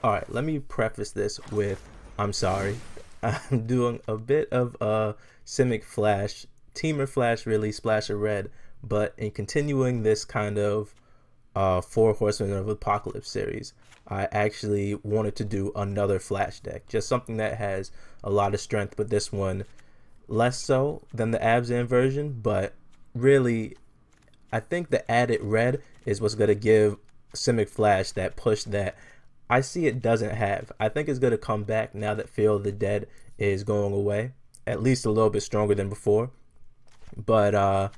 Alright, let me preface this with I'm sorry. I'm doing a bit of a Simic Flash, Temur Flash really, Splash of Red, but in continuing this kind of Four Horsemen of Apocalypse series, I actually wanted to do another Flash deck. Just something that has a lot of strength, but this one less so than the Abzan version, but really I think the added red is what's going to give Simic Flash that push that I see it doesn't have. I think it's going to come back now that Field of the Dead is going away, at least a little bit stronger than before. But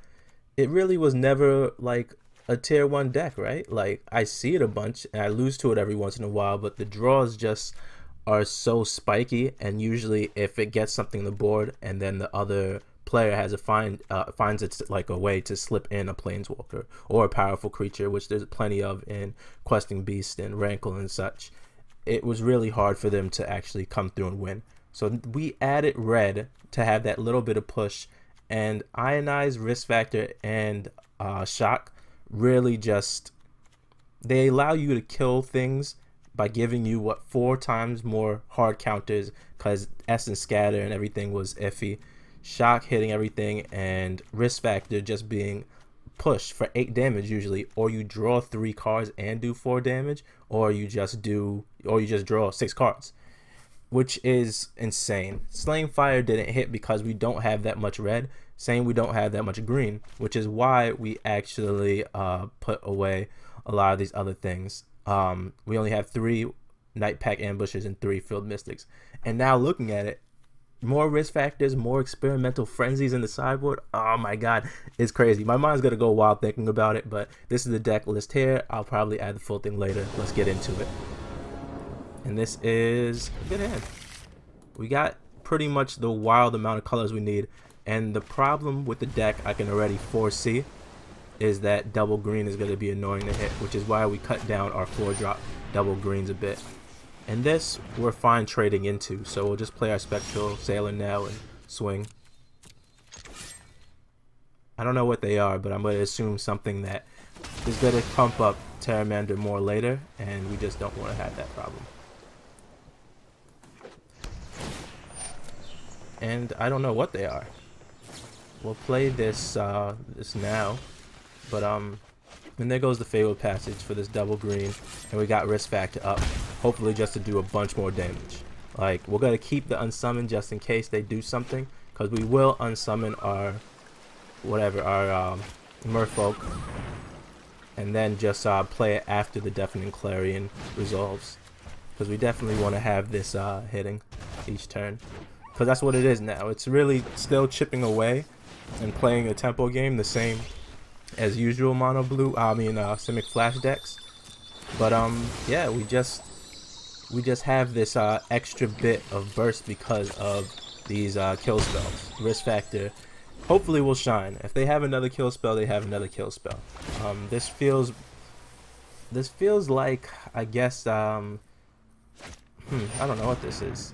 it really was never like a tier 1 deck, right? Like I see it a bunch and I lose to it every once in a while, but the draws just are so spiky, and usually if it gets something on the board and then the other player has a finds it like a way to slip in a planeswalker or a powerful creature, which there's plenty of in Questing Beast and Rankle and such, it was really hard for them to actually come through and win. So we added red to have that little bit of push, and Ionize, Risk Factor, and Shock really just, they allow you to kill things by giving you what 4 times more hard counters, because Essence Scatter and everything was iffy. Shock hitting everything, and Risk Factor just being pushed for 8 damage usually, or you draw 3 cards and do 4 damage, or you just draw 6 cards, which is insane. Slaying Fire didn't hit because we don't have that much red, saying we don't have that much green, which is why we actually put away a lot of these other things. We only have 3 Night Pack Ambushes and 3 Field Mystics, and now looking at it, more Risk Factors, more Experimental Frenzies in the sideboard. Oh my god, it's crazy. My mind's gonna go wild thinking about it, but this is the deck list here. I'll probably add the full thing later. Let's get into it. And this is a good hand. We got pretty much the wild amount of colors we need, and the problem with the deck I can already foresee is that double green is going to be annoying to hit, which is why we cut down our 4-drop double greens a bit. And this we're fine trading into, so we'll just play our Spectral Sailor now and swing. I don't know what they are, but I'm going to assume something that is going to pump up Terramander more later, and we just don't want to have that problem. And I don't know what they are. We'll play this this now, but and there goes the Fabled Passage for this double green, and we got Risk Factor up, hopefully just to do a bunch more damage. Like, we're gonna keep the unsummon just in case they do something, because we will unsummon our our Merfolk, and then just play it after the Deafening Clarion resolves, because we definitely want to have this hitting each turn, because that's what it is now. It's really still chipping away and playing a tempo game the same as usual mono blue, Simic Flash decks, but yeah, we just have this extra bit of burst because of these kill spells. Risk Factor hopefully will shine. If they have another kill spell, they have another kill spell. This feels like, I guess, I don't know what this is.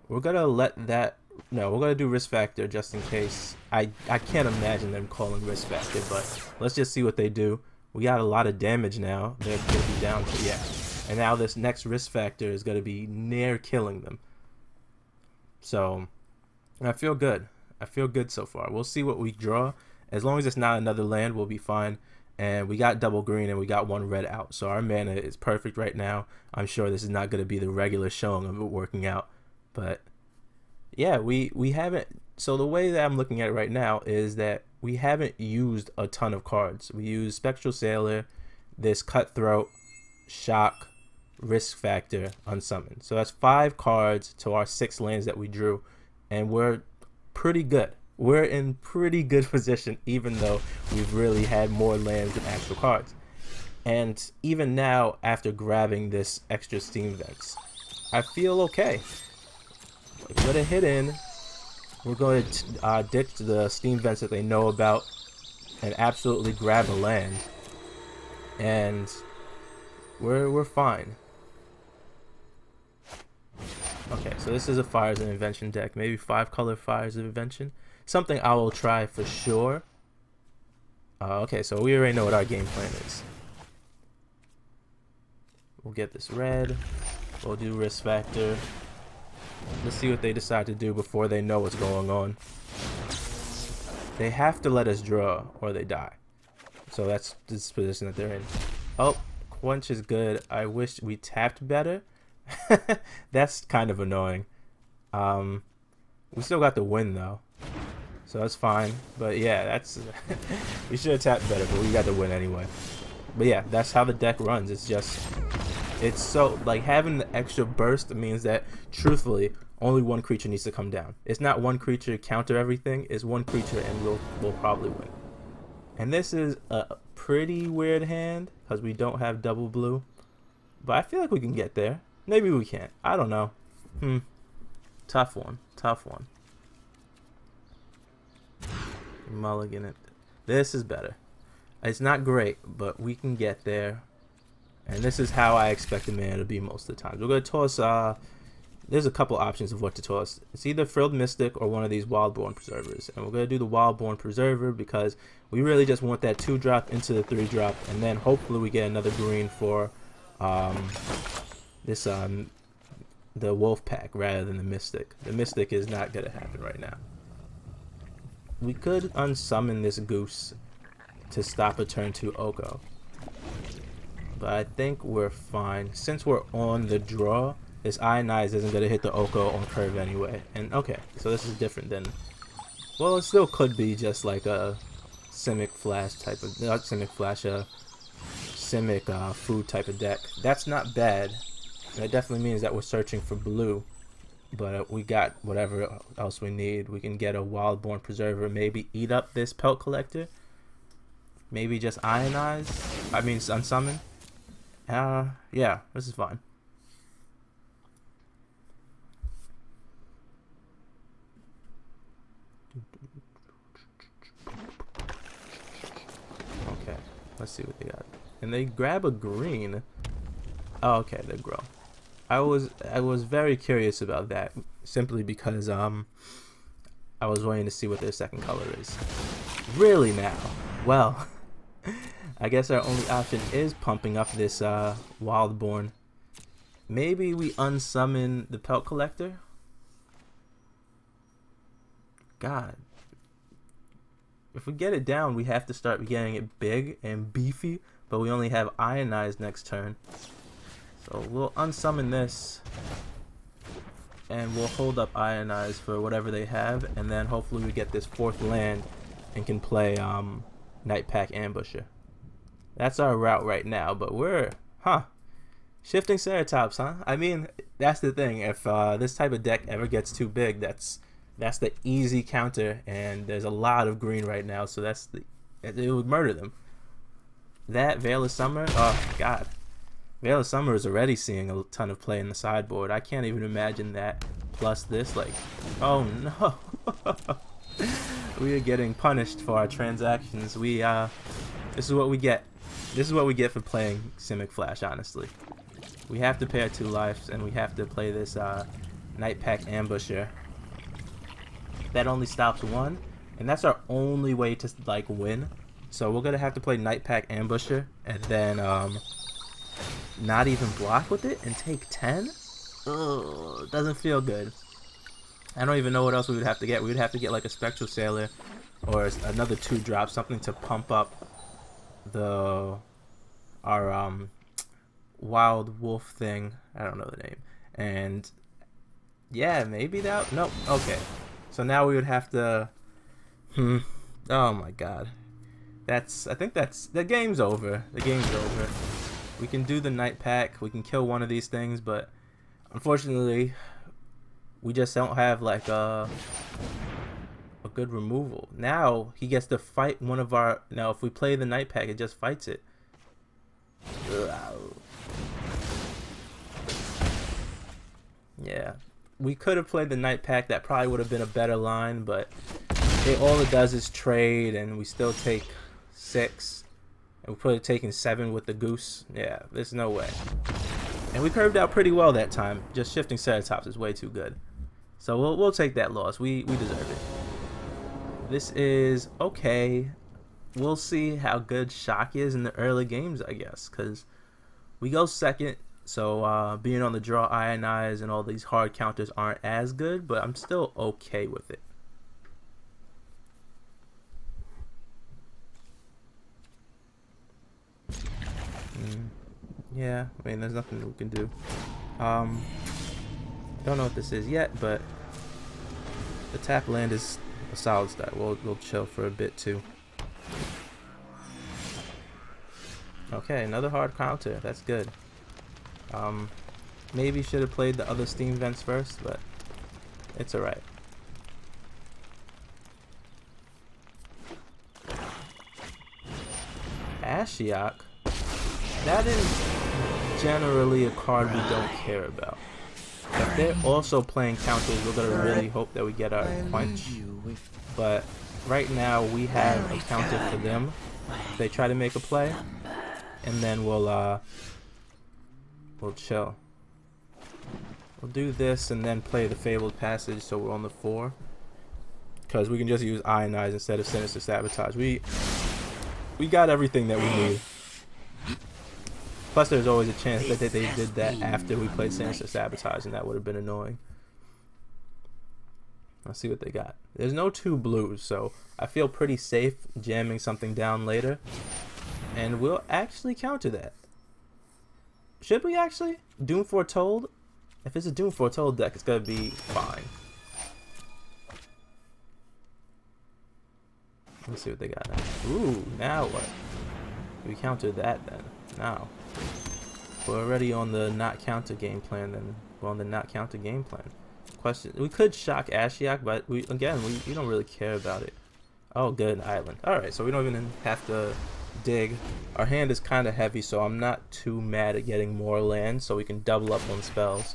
We're gonna let that, no, we're gonna do Risk Factor just in case. I can't imagine them calling Risk Factor, but let's just see what they do. We got a lot of damage now. They're gonna be down to, yeah. And now this next Risk Factor is gonna be near killing them. So I feel good. I feel good so far. We'll see what we draw. As long as it's not another land, we'll be fine. And we got double green and we got 1 red out. So our mana is perfect right now. I'm sure this is not gonna be the regular showing of it working out, but yeah, we haven't. So the way that I'm looking at it right now is that we haven't used a ton of cards. We used Spectral Sailor, this Cutthroat, Shock, Risk Factor, Unsummon. So that's 5 cards to our 6 lands that we drew, and we're pretty good. We're in pretty good position, even though we've really had more lands than actual cards. And even now, after grabbing this extra Steam Vents, I feel okay. With a hit in, we're going to ditch the Steam Vents that they know about and absolutely grab a land, and we're fine. Okay, so this is a Fires of Invention deck, maybe 5-color Fires of Invention, something I will try for sure. Okay, so we already know what our game plan is. We'll get this red. We'll do risk factor. Let's see what they decide to do before they know what's going on. They have to let us draw or they die. So that's this position that they're in. Oh, quench is good. I wish we tapped better. That's kind of annoying. We still got the win though, so that's fine. But yeah, that's we should have tapped better, but we got the win anyway. But yeah, that's how the deck runs. It's so like having the extra burst means that truthfully only one creature needs to come down. It's not one creature counter everything. It's one creature and we'll probably win. And this is a pretty weird hand because we don't have double blue, but I feel like we can get there. Maybe we can't. I don't know. Tough one. Tough one. Mulligan it. This is better. It's not great, but we can get there. And this is how I expect the mana to be most of the time. We're going to toss... there's a couple options of what to toss. It's either Frilled Mystic or one of these Wildborn Preservers. And we're going to do the Wildborn Preserver because we really just want that 2-drop into the 3-drop. And then hopefully we get another green for this the Wolf Pack rather than the Mystic. The Mystic is not going to happen right now. We could unsummon this Goose to stop a turn 2 Oko. But I think we're fine. Since we're on the draw, this Ionize isn't going to hit the Oko on curve anyway. And okay, so this is different than... Well, it still could be just like a Simic Flash type of... Not Simic Flash, Simic food type of deck. That's not bad. That definitely means that we're searching for blue. But we got whatever else we need. We can get a Wildborn Preserver. Maybe eat up this Pelt Collector. Maybe just Ionize. I mean, unsummon. Yeah, this is fine. Okay, let's see what they got. And they grab a green. Oh, okay, they grow. I was very curious about that, simply because I was waiting to see what their second color is. Really now? Well, I guess our only option is pumping up this Wildborn. Maybe we unsummon the Pelt Collector? God. If we get it down, we have to start getting it big and beefy, but we only have Ionize next turn. So we'll unsummon this, and we'll hold up Ionize for whatever they have, and then hopefully we get this 4th land and can play Night Pack Ambusher. That's our route right now, but we're, shifting Ceratops, huh? I mean, that's the thing. If this type of deck ever gets too big, that's the easy counter, and there's a lot of green right now, so it would murder them. That Veil of Summer, oh god. Veil of Summer is already seeing a ton of play in the sideboard. I can't even imagine that. Plus this, like, oh no. We are getting punished for our transactions. This is what we get. This is what we get for playing Simic Flash, honestly. We have to pay our 2 lives, and we have to play this Night Pack Ambusher. That only stops 1, and that's our only way to, like, win. So we're going to have to play Night Pack Ambusher, and then, not even block with it and take 10? Ugh, doesn't feel good. I don't even know what else we would have to get. We would have to get like a Spectral Sailor or another 2-drop, something to pump up our Wild Wolf thing. I don't know the name. And yeah, maybe that. Nope. Okay. So now we would have to. Oh my god. I think the game's over. The game's over. We can do the Night Pack, we can kill one of these things, but unfortunately, we just don't have like a good removal. Now, he gets to fight one of our... Now, if we play the Night Pack, it just fights it. Yeah. We could have played the Night Pack, that probably would have been a better line, but all it does is trade, and we still take 6. We're probably taking 7 with the Goose. Yeah, there's no way. And we curved out pretty well that time. Just shifting Ceratops is way too good. So we'll take that loss. We deserve it. This is okay. We'll see how good Shock is in the early games, I guess. Because we go second. So being on the draw Ionize and all these hard counters aren't as good, but I'm still okay with it. Yeah, I mean, there's nothing we can do. Don't know what this is yet, but the tap land is a solid start. We'll chill for a bit too. Okay, another hard counter. That's good. Maybe should have played the other steam vents first, but it's alright. Ashiok. That is generally a card we don't care about. If they're also playing counters, we're gonna really hope that we get our punch. But right now we have a counter for them. If they try to make a play, and then we'll chill. We'll do this and then play the Fabled Passage, so we're on the 4. Because we can just use Ionize instead of Sinister Sabotage. We got everything that we need. Plus, there's always a chance that they did that after we played Sinister Sabotage, and that would have been annoying. Let's see what they got. There's no 2 blues, so I feel pretty safe jamming something down later. And we'll actually counter that. Should we actually? Doom Foretold? If it's a Doom Foretold deck, it's going to be fine. Let's see what they got now. Ooh, now what? We counter that then. Now. We're already on the not counter game plan then. We're on the not counter game plan. Question. We could shock Ashiok, but we don't really care about it. Oh, good, island. Alright, so we don't even have to dig. Our hand is kind of heavy, so I'm not too mad at getting more land, so we can double up on spells.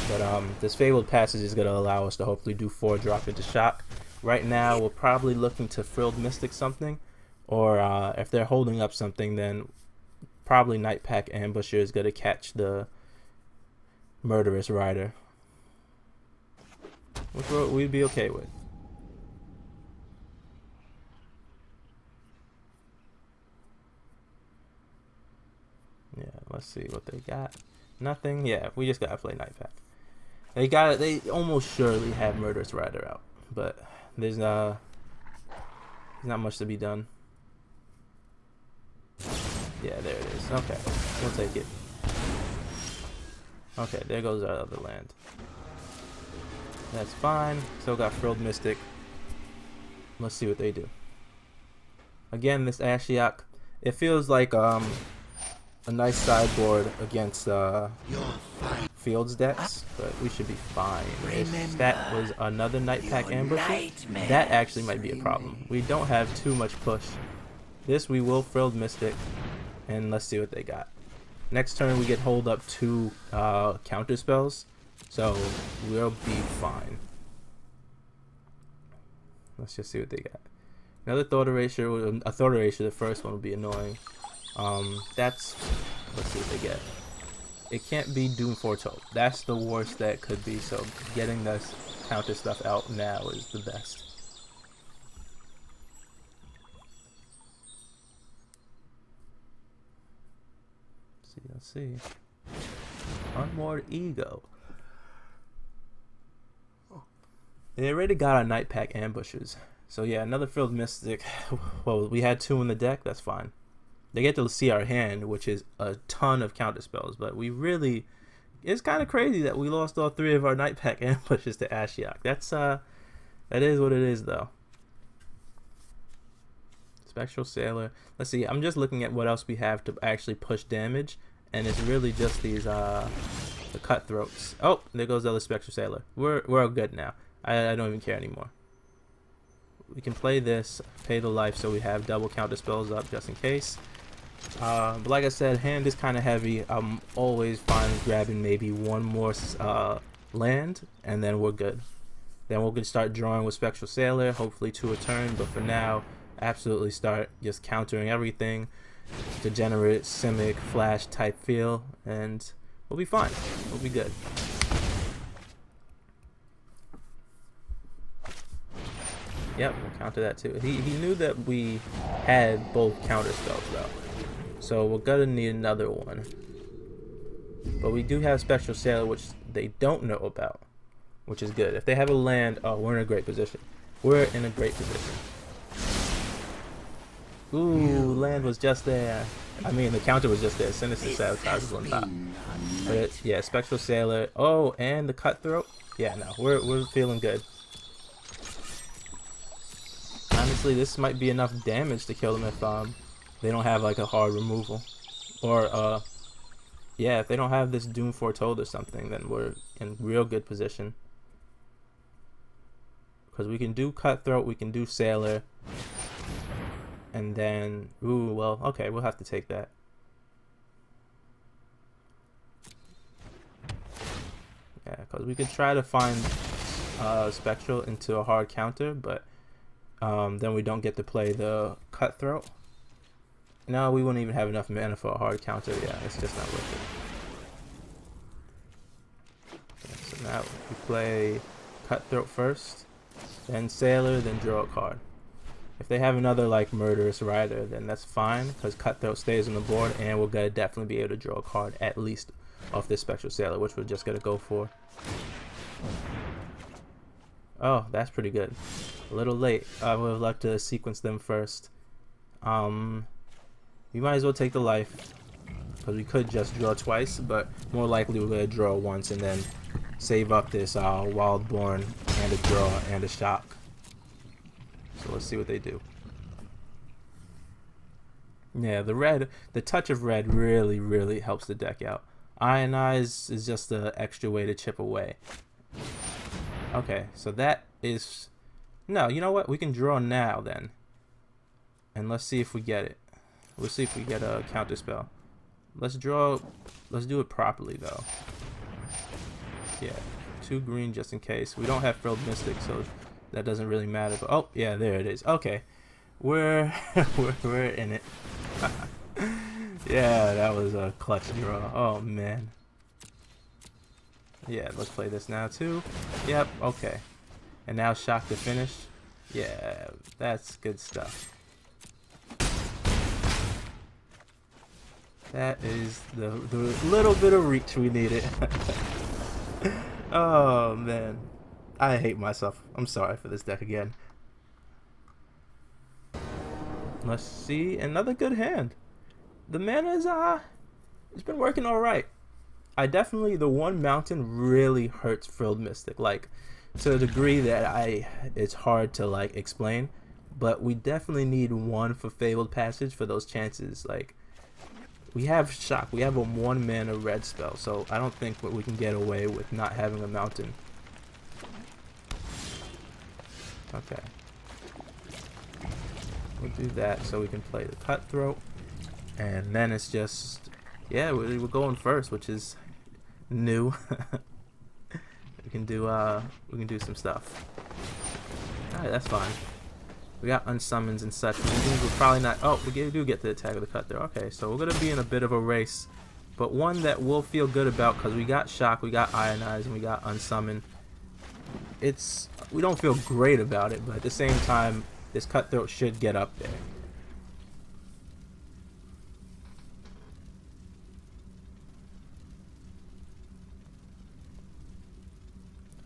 But this Fabled Passage is going to allow us to hopefully do 4 drop into shock. Right now, we're probably looking to Frilled Mystic something, or if they're holding up something, then probably Night Pack Ambusher is going to catch the Murderous Rider, which we'd be okay with. Yeah, let's see what they got. Nothing. Yeah, we just gotta play Night Pack. They almost surely have Murderous Rider out, but there's not much to be done. Yeah, there it is. Okay, we'll take it. Okay, there goes our other land. That's fine. Still got Frilled Mystic. Let's see what they do. Again, this Ashiok, it feels like a nice sideboard against Fields decks, but we should be fine. If that was another Night Pack Ambusher, that actually might be a problem. We don't have too much push. This we will Frilled Mystic, and let's see what they got. Next turn we get hold up 2 counter spells, so we'll be fine. Let's just see what they got. Another Thought Erasure. A Thought Erasure, the first one will be annoying. Let's see what they get. It can't be Doom Foretold. That's the worst that could be, so getting this counter stuff out now is the best. Let's see. Unmoored Ego. They already got our Night Pack Ambushers. So yeah, another Frilled Mystic. Well, we had 2 in the deck, that's fine. They get to see our hand, which is a ton of counter spells, but we really, it's kind of crazy that we lost all 3 of our Night Pack Ambushes to Ashiok. That is what it is though. Spectral Sailor. Let's see, I'm just looking at what else we have to actually push damage, and it's really just these the Cutthroats. Oh, there goes the other Spectral Sailor. We're all good now. I don't even care anymore. We can play this, pay the life, so we have double counter spells up just in case. But like I said, hand is kind of heavy. I'm always fine with grabbing maybe 1 more land, and then we're good. Then we'll start drawing with Spectral Sailor, hopefully 2 a turn, but for now, absolutely start just countering everything. Degenerate, Simic, Flash type feel, and we'll be fine. We'll be good. Yep, we'll counter that too. He knew that we had both counter spells though, so we're gonna need another one. But we do have Spectral Sailor, which they don't know about, which is good. If they have a land, oh, we're in a great position. We're in a great position. Ooh, land was just there. I mean, the counter was just there. Sinister Sabotage was on top. But yeah, Spectral Sailor. Oh, and the Cutthroat. Yeah, no, we're feeling good. Honestly, this might be enough damage to kill them if they don't have like a hard removal, or yeah, if they don't have this Doom Foretold or something, then we're in real good position. Because we can do Cutthroat, we can do Sailor, and then ooh, well, okay, we'll have to take that. Yeah, because we could try to find Spectral into a hard counter, but then we don't get to play the Cutthroat. No, we wouldn't even have enough mana for a hard counter. Yeah, it's just not worth it. Okay, so now we play Cutthroat first, then Sailor, then draw a card. If they have another like Murderous Rider, then that's fine, because Cutthroat stays on the board, and we're gonna definitely be able to draw a card at least off this Spectral Sailor, which we're just gonna go for. Oh, that's pretty good. A little late. I would have liked to sequence them first. We might as well take the life, because we could just draw twice, but more likely we're gonna draw once and then save up this Wildborn and a draw and a shock. So let's see what they do. Yeah, the touch of red really helps the deck out. Ionize is just an extra way to chip away. Okay, so that is... No, you know what? We can draw now then. And let's see if we get it. We'll see if we get a counter spell. Let's draw... Let's do it properly though. Yeah, 2 green just in case. We don't have Frilled Mystic, so that doesn't really matter. But oh, yeah, there it is. Okay. We're in it. Yeah, that was a clutch draw. Oh man. Yeah, let's play this now too. Yep, okay. And now shock to finish. Yeah, that's good stuff. That is the little bit of reach we needed. Oh man. I hate myself. I'm sorry for this deck again. Let's see, another good hand. The mana is it's been working alright. I definitely, the one mountain really hurts Frilled Mystic, like to a degree that it's hard to like explain, but we definitely need one for Fabled Passage for those chances. Like we have shock, we have a 1 mana red spell, so I don't think we can get away with not having a mountain. Okay. We'll do that so we can play the Cutthroat, and then it's just, yeah, we're going first, which is new. we can do some stuff. Alright, that's fine. We got unsummons and such. We're probably not. Oh, we do get the attack of the Cutthroat. Okay, so we're gonna be in a bit of a race, but one that we'll feel good about because we got shock, we got ionize, and we got unsummon. We don't feel great about it, but at the same time, this Cutthroat should get up there.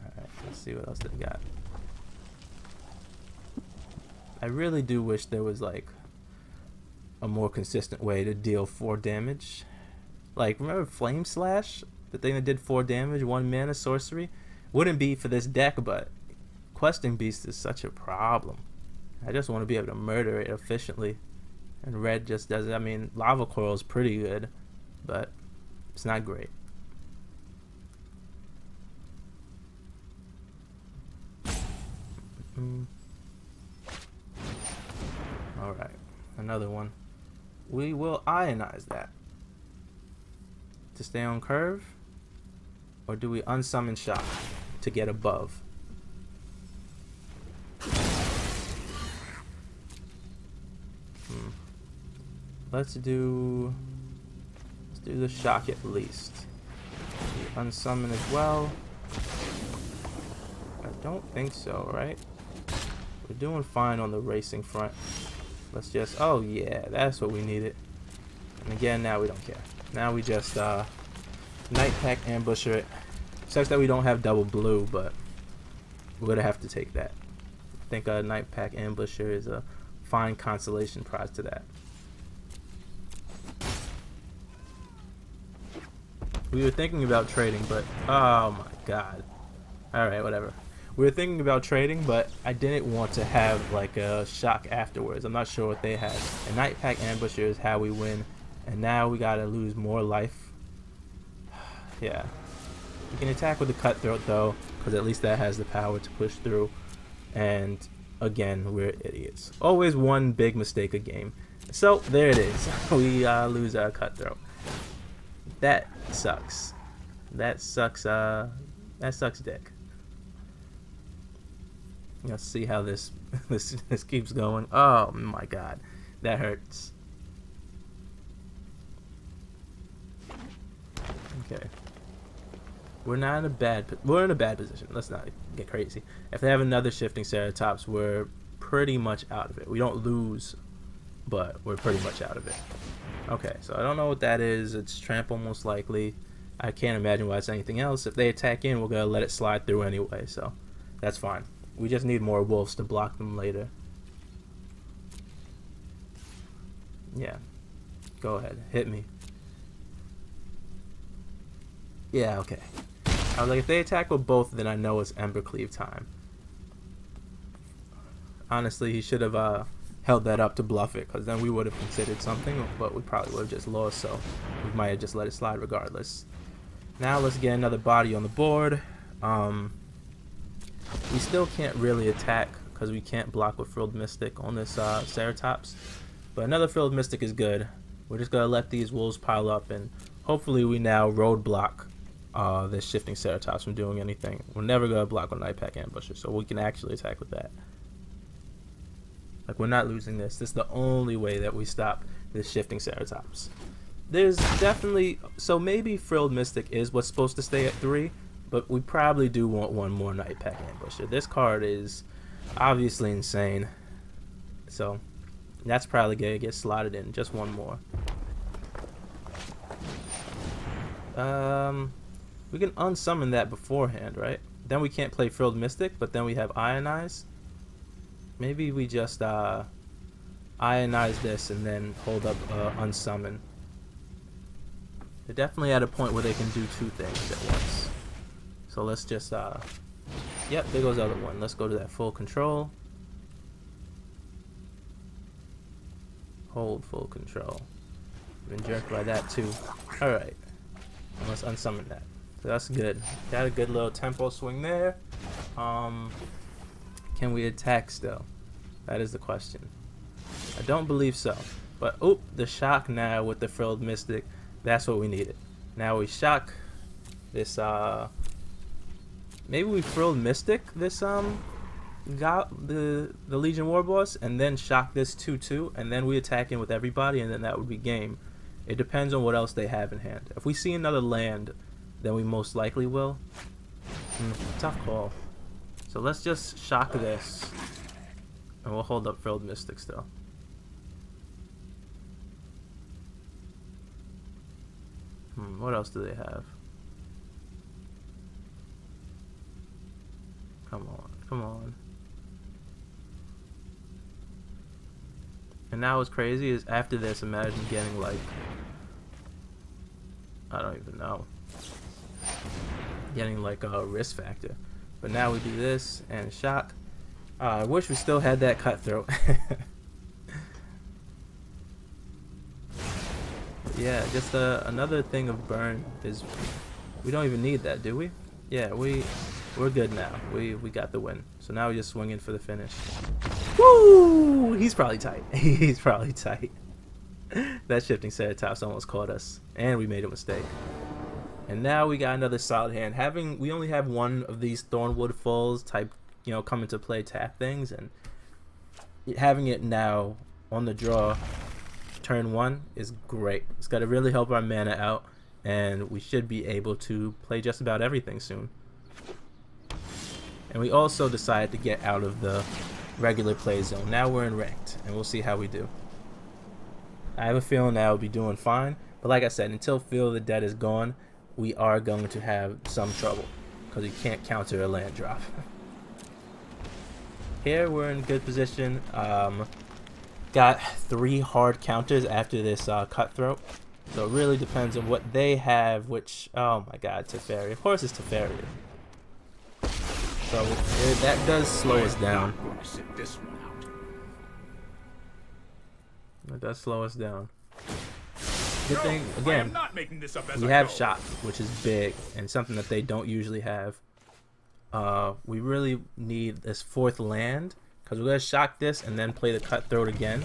Alright, let's see what else they got. I really do wish there was like a more consistent way to deal 4 damage. Like, remember Flame Slash? The thing that did 4 damage, 1 mana sorcery? Wouldn't be for this deck, but Questing Beast is such a problem. I just want to be able to murder it efficiently. And red just does it. I mean, Lava Coil is pretty good, but it's not great. Alright, another one. We will ionize that. To stay on curve? Or do we unsummon shock to get above? Let's do the shock at least. The unsummon as well. I don't think so, right? We're doing fine on the racing front. Let's just, oh yeah, that's what we needed. And again, now we don't care. Now we just Night Pack Ambusher. Sucks that we don't have double blue, but we're gonna have to take that. I think a Night Pack Ambusher is a fine consolation prize to that. We were thinking about trading, but oh my god. Alright, whatever. We were thinking about trading, but I didn't want to have like a shock afterwards. I'm not sure what they had. A Night Pack Ambusher is how we win, and now we gotta lose more life. Yeah. We can attack with the Cutthroat though, because at least that has the power to push through. And again, we're idiots. Always one big mistake a game. So there it is. We lose our Cutthroat. That sucks. That sucks. That sucks dick. Let's see how this this keeps going. Oh my god, that hurts. Okay, we're in a bad position. Let's not get crazy. If they have another Shifting Ceratops, we're pretty much out of it. We don't lose, but we're pretty much out of it. Okay, so I don't know what that is. It's Trample most likely. I can't imagine why it's anything else. If they attack in, we're gonna let it slide through anyway, so that's fine. We just need more wolves to block them later. Yeah, go ahead, hit me. Yeah, okay. I was like, if they attack with both, then I know it's Embercleave time. Honestly, he should have held that up to bluff it, because then we would have considered something, but we probably would have just lost, so we might have just let it slide regardless. Now let's get another body on the board. We still can't really attack because we can't block with Frilled Mystic on this Ceratops, but another Frilled Mystic is good. We're just going to let these wolves pile up, and hopefully we now roadblock this Shifting Ceratops from doing anything. We're never going to block with Night Pack Ambusher, so we can actually attack with that. Like, we're not losing this. This is the only way that we stop this Shifting Ceratops. There's definitely... So maybe Frilled Mystic is what's supposed to stay at 3, but we probably do want one more Night Pack Ambusher. This card is obviously insane. So that's probably going to get slotted in. Just one more. We can unsummon that beforehand, right? Then we can't play Frilled Mystic, but then we have Ionize. Maybe we just Ionize this and then hold up unsummon. They're definitely at a point where they can do two things at once. So let's just yep, there goes the other one. Let's go to that full control. Hold full control. Been jerked by that too. Alright. Let's unsummon that. So that's good. Got a good little tempo swing there. Can we attack still? That is the question. I don't believe so. But oh, the shock now with the Frilled Mystic. That's what we needed. Now we shock this maybe we Frilled Mystic this got the Legion War Boss, and then shock this 2/2, and then we attack in with everybody, and then that would be game. It depends on what else they have in hand. If we see another land, then we most likely will. Tough call. So let's just shock this, and we'll hold up Frilled Mystic still. What else do they have? Come on, come on. And now what's crazy is after this, imagine getting like, I don't even know, getting like a risk factor. But now we do this and shock. I wish we still had that Cutthroat. Yeah, just another thing of burn is we don't even need that, do we? Yeah, we're good now. We got the win. So now we just swing in for the finish. Woo! He's probably tight. He's probably tight. That Shifting Ceratops almost caught us, and we made a mistake. And now we got another solid hand. We only have one of these Thornwood Falls type, you know, come into play tap things, and having it now on the draw turn 1 is great. It's got to really help our mana out, and we should be able to play just about everything soon. And we also decided to get out of the regular play zone. Now we're in ranked, and we'll see how we do. I have a feeling that I'll be doing fine, but like I said, until Field of the Dead is gone, we are going to have some trouble because we can't counter a land drop. Here we're in good position. Got 3 hard counters after this Cutthroat. So it really depends on what they have, which, oh my god, Teferi. Of course it's Teferi. So that does slow us down. It does slow us down. Good thing, again, we have shock, which is big and something that they don't usually have. We really need this 4th land because we're going to shock this and then play the Cutthroat again.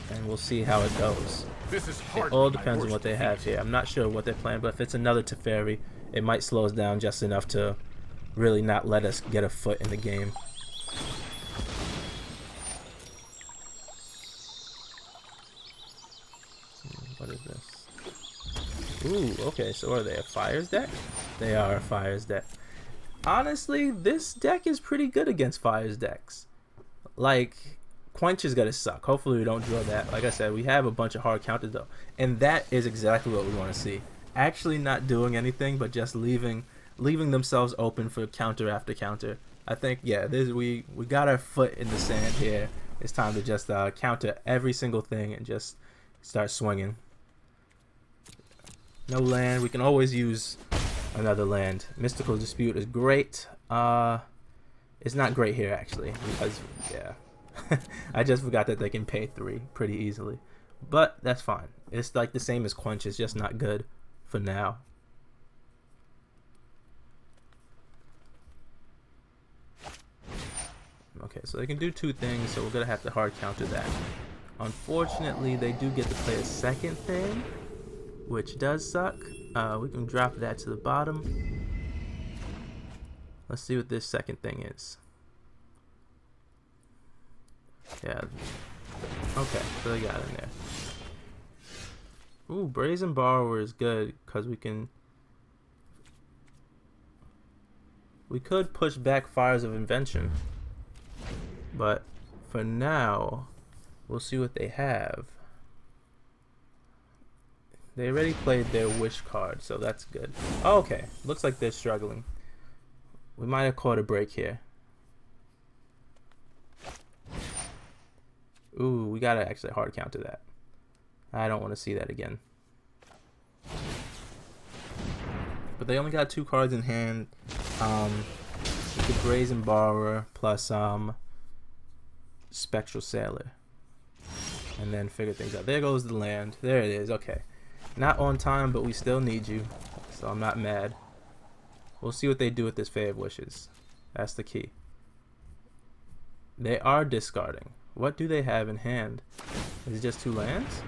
And we'll see how it goes. It all depends on what they have here. I'm not sure what they're playing, but if it's another Teferi, it might slow us down just enough to really not let us get a foot in the game. What is this? Ooh, okay, so are they a Fires deck? They are a Fires deck. Honestly, this deck is pretty good against Fires decks. Like, Quench is gonna suck. Hopefully we don't draw that. Like I said, we have a bunch of hard counters though. And that is exactly what we want to see. Actually not doing anything, but just leaving themselves open for counter after counter. I think, yeah, we got our foot in the sand here. It's time to just counter every single thing and just start swinging. No land. We can always use another land. Mystical Dispute is great. It's not great here actually because, yeah, I just forgot that they can pay 3 pretty easily. But that's fine. It's like the same as Quench. It's just not good for now. Okay, so they can do 2 things, so we're gonna have to hard counter that. Unfortunately, they do get to play a second thing, which does suck. We can drop that to the bottom. Let's see what this second thing is. Yeah. Okay, so they got in there. Ooh, Brazen Borrower is good because we could push back Fires of Invention. But for now, we'll see what they have. They already played their Wish card, so that's good. Oh, okay, looks like they're struggling. We might have caught a break here. Ooh, we gotta actually hard counter that. I don't want to see that again. But they only got 2 cards in hand. We could Brazen Borrower plus Spectral Sailor. And then figure things out. There goes the land. There it is. Okay. Not on time, but we still need you. So I'm not mad. We'll see what they do with this Fae of Wishes. That's the key. They are discarding. What do they have in hand? Is it just 2 lands?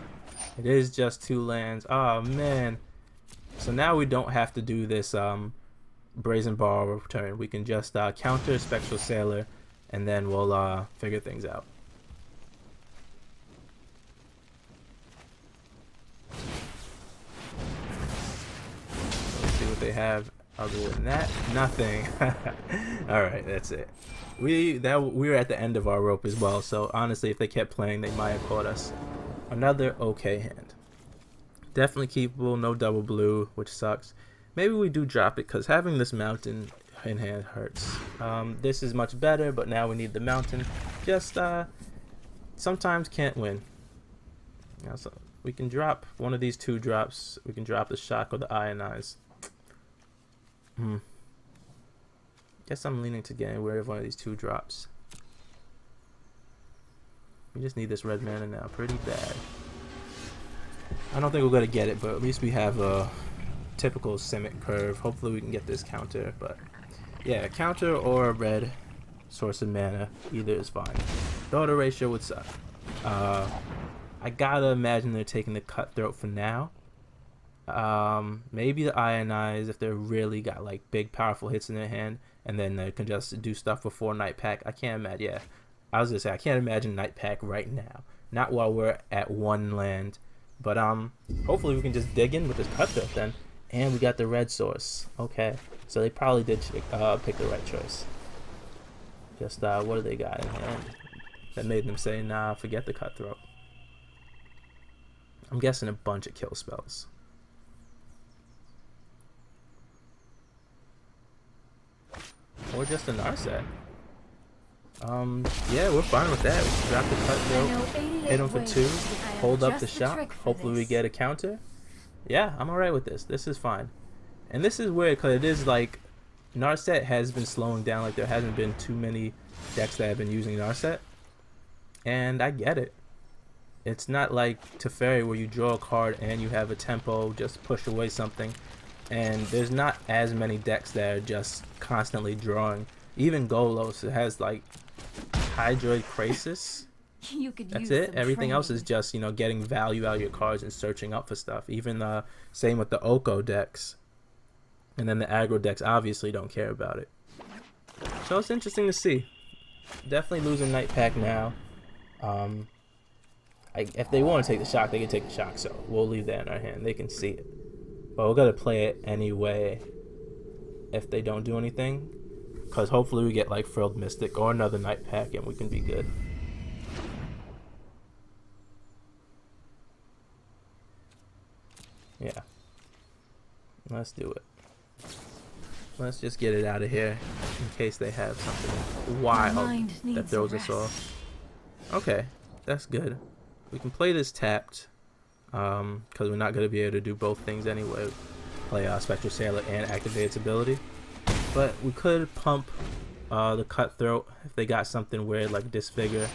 It is just 2 lands. Oh man. So now we don't have to do this Brazen Borrower turn. We can just counter Spectral Sailor and then we'll figure things out. Let's see what they have other than that. Nothing. Alright, that's it. We were at the end of our rope as well, so honestly if they kept playing they might have caught us. Another okay hand. Definitely keepable, no double blue, which sucks. Maybe we do drop it because having this mountain in hand hurts. This is much better, but now we need the mountain. Just sometimes can't win. Yeah, so we can drop one of these 2 drops. We can drop the shock or the ionize. Guess I'm leaning to getting rid of one of these 2 drops. We just need this red mana now pretty bad. I don't think we're gonna get it, but at least we have a typical Simic curve. Hopefully we can get this counter, but yeah, counter or a red source of mana, either is fine. The auto ratio would suck. I gotta imagine they're taking the Cutthroat for now. Maybe the Ionize if they're really got like big powerful hits in their hand, and then they can just do stuff before Night Pack. I can't imagine. Yeah, I was gonna say I can't imagine Night Pack right now. Not while we're at 1 land. But hopefully we can just dig in with this Cutthroat then. And we got the red source. Okay, so they probably did pick the right choice. Just what do they got in hand that made them say, nah, forget the Cutthroat? I'm guessing a bunch of kill spells. or just a Narset. Yeah, we're fine with that. We can drop the Cutthroat, hit him for 2, hold up the shot. Hopefully we get a counter. Yeah, I'm alright with this. This is fine. And this is weird because it is like Narset has been slowing down. Like there hasn't been too many decks that have been using Narset. And I get it. It's not like Teferi where you draw a card and you have a tempo, just push away something. And there's not as many decks that are just constantly drawing. Even Golos, it has like Hydroid Krasis. That's it. Everything else is just, you know, getting value out of your cards and searching up for stuff. Even same with the Oko decks. And then the aggro decks obviously don't care about it. So it's interesting to see. Definitely losing Night Pack now. If they want to take the shock, they can take the shock, so we'll leave that in our hand. They can see it. But we're going to play it anyway if they don't do anything. Because hopefully we get like Frilled Mystic or another Night Pack and we can be good. Yeah. Let's do it. Let's just get it out of here in case they have something wild that throws us off. Okay, that's good. We can play this tapped because we're not going to be able to do both things anyway. Play Spectral Sailor and activate its ability. But we could pump the Cutthroat if they got something weird like Disfigure.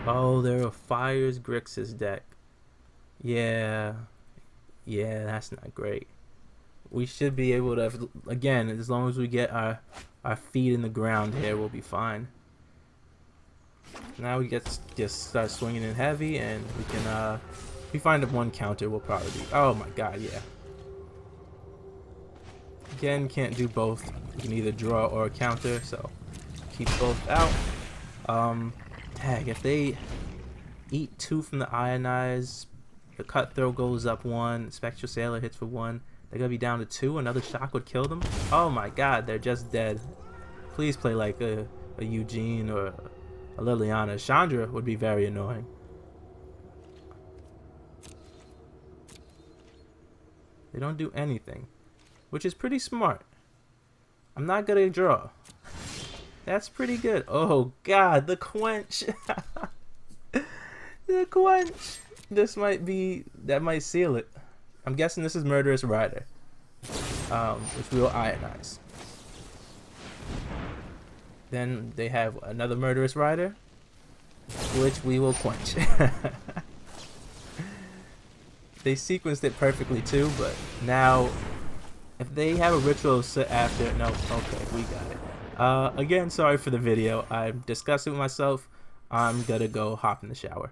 Oh, there are Fires Grixis deck. Yeah, that's not great. We should be able to, again, as long as we get our feet in the ground here, we'll be fine. Now we get just start swinging in heavy, and we can if we find one counter, we'll probably be, oh my god, yeah. Again, can't do both. You can either draw or a counter, so keep both out. Tag, if they eat 2 from the Ionize, the Cutthroat goes up 1, Spectral Sailor hits for 1. They're gonna be down to 2. Another shock would kill them. Oh my god, they're just dead. Please play like a Eugene or a Liliana. Chandra would be very annoying. They don't do anything, which is pretty smart. I'm not gonna draw. That's pretty good. Oh god, the Quench. The Quench. This might be, that might seal it. I'm guessing this is Murderous Rider, which we will Ionize. Then they have another Murderous Rider, which we will Quench. They sequenced it perfectly too, but now if they have a Ritual sit after, no, okay, we got it. Again, sorry for the video. I discussed it with myself. I'm gonna go hop in the shower.